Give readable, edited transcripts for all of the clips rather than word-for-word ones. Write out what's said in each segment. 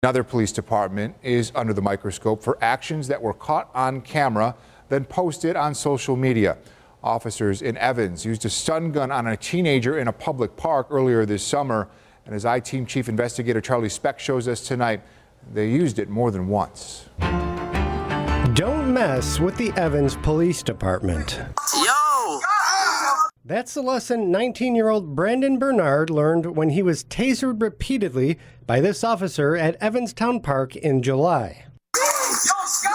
Another police department is under the microscope for actions that were caught on camera, then posted on social media. Officers in Evans used a stun gun on a teenager in a public park earlier this summer. And as I-Team Chief Investigator Charlie SPECHT shows us tonight, they used it more than once. Don't mess with the Evans Police Department. Yo! That's the lesson 19-year-old Brandon Bernard learned when he was tasered repeatedly by this officer at Evanstown Park in July. Yo, Scott!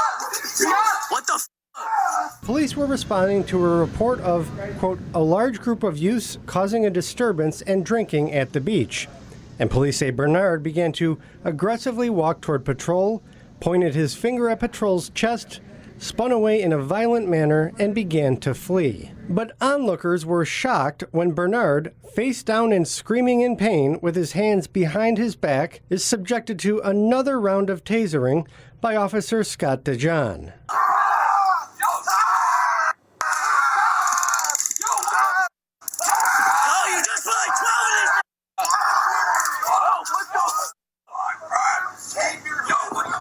What the f? Police were responding to a report of, quote, a large group of youths causing a disturbance and drinking at the beach. And police say Bernard began to aggressively walk toward patrol, pointed his finger at patrol's chest, spun away in a violent manner, and began to flee. But onlookers were shocked when Bernard, face down and screaming in pain with his hands behind his back, is subjected to another round of tasering by Officer Scott DeJohn.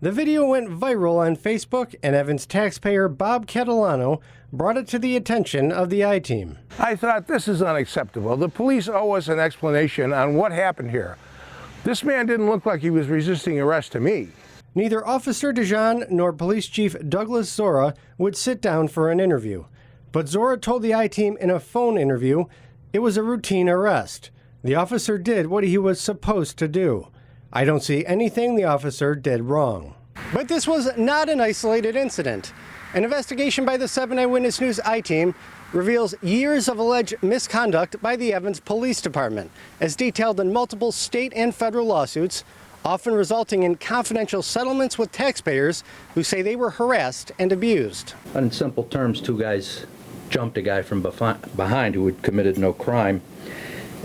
The video went viral on Facebook, and Evans taxpayer Bob Catalano brought it to the attention of the I-Team. I thought, this is unacceptable. The police owe us an explanation on what happened here. This man didn't look like he was resisting arrest to me. Neither Officer DeJohn nor Police Chief Douglas Zora would sit down for an interview. But Zora told the I-Team in a phone interview it was a routine arrest. The officer did what he was supposed to do. I don't see anything the officer did wrong. But this was not an isolated incident. An investigation by the 7 Eyewitness News I-Team reveals years of alleged misconduct by the Evans Police Department, as detailed in multiple state and federal lawsuits, often resulting in confidential settlements with taxpayers who say they were harassed and abused. In simple terms, two guys jumped a guy from behind who had committed no crime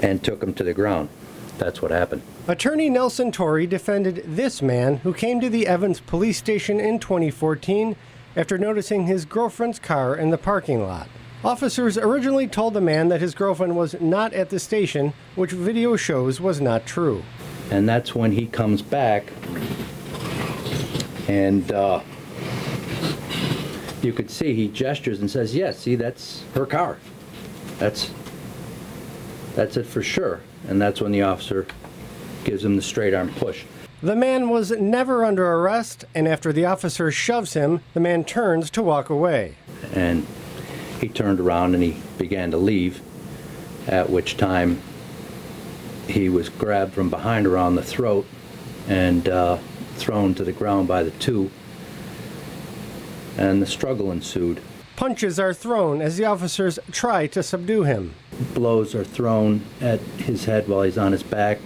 and took him to the ground. That's what happened. Attorney Nelson TORRE defended this man who came to the Evans police station in 2014 after noticing his girlfriend's car in the parking lot. Officers originally told the man that his girlfriend was not at the station, which video shows was not true. And that's when he comes back, and you could see he gestures and says, yes, see, that's her car. That's it for sure. And that's when the officer gives him the straight arm push. The man was never under arrest, and after the officer shoves him, the man turns to walk away. And he turned around and he began to leave, at which time he was grabbed from behind around the throat and thrown to the ground by the two, and the struggle ensued. Punches are thrown as the officers try to subdue him. Blows are thrown at his head while he's on his back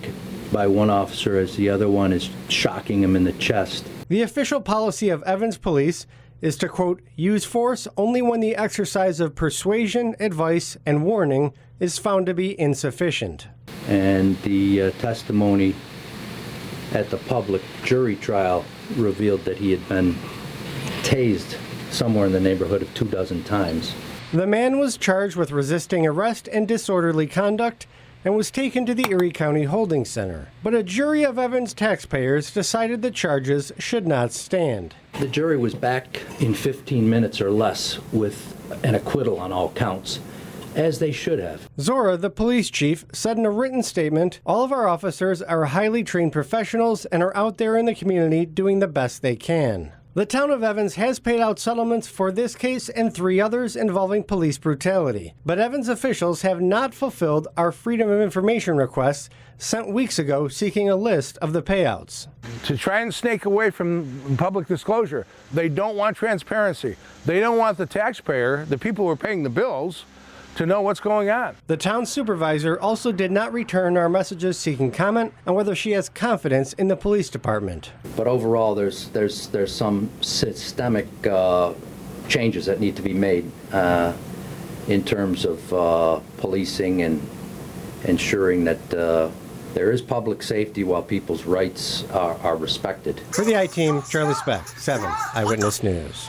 by one officer as the other one is shocking him in the chest. The official policy of Evans Police is to, quote, use force only when the exercise of persuasion, advice, and warning is found to be insufficient. And the testimony at the public jury trial revealed that he had been tased somewhere in the neighborhood of 24 times. The man was charged with resisting arrest and disorderly conduct and was taken to the Erie County Holding Center. But a jury of Evans taxpayers decided the charges should not stand. The jury was back in 15 minutes or less with an acquittal on all counts, as they should have. Zora, the police chief, said in a written statement, all of our officers are highly trained professionals and are out there in the community doing the best they can. The town of Evans has paid out settlements for this case and 3 others involving police brutality. But Evans officials have not fulfilled our Freedom of Information requests sent weeks ago seeking a list of the payouts. To try and snake away from public disclosure. They don't want transparency. They don't want the taxpayer, the people who are paying the bills, to know what's going on. The town supervisor also did not return our messages seeking comment on whether she has confidence in the police department. But overall, there's some systemic changes that need to be made in terms of policing and ensuring that there is public safety while people's rights are respected. For the I-Team, Charlie SPECHT, 7 Eyewitness News.